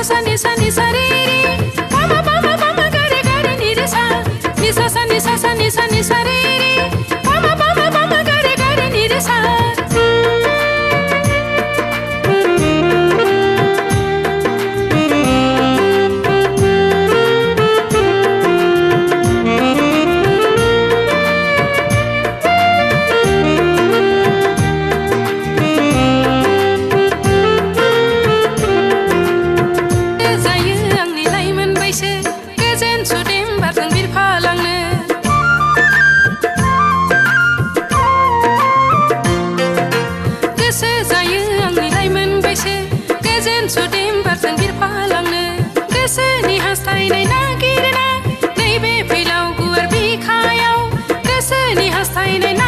सा नि सा नि सा रे रे पा मा पा मा पा मा गा रे नि रे सा नि सा सा नि सा सा नि सा नि सा रे रे पा मा पा मा पा मा गा रे नि रे सा गोसोनि हास्थायनाय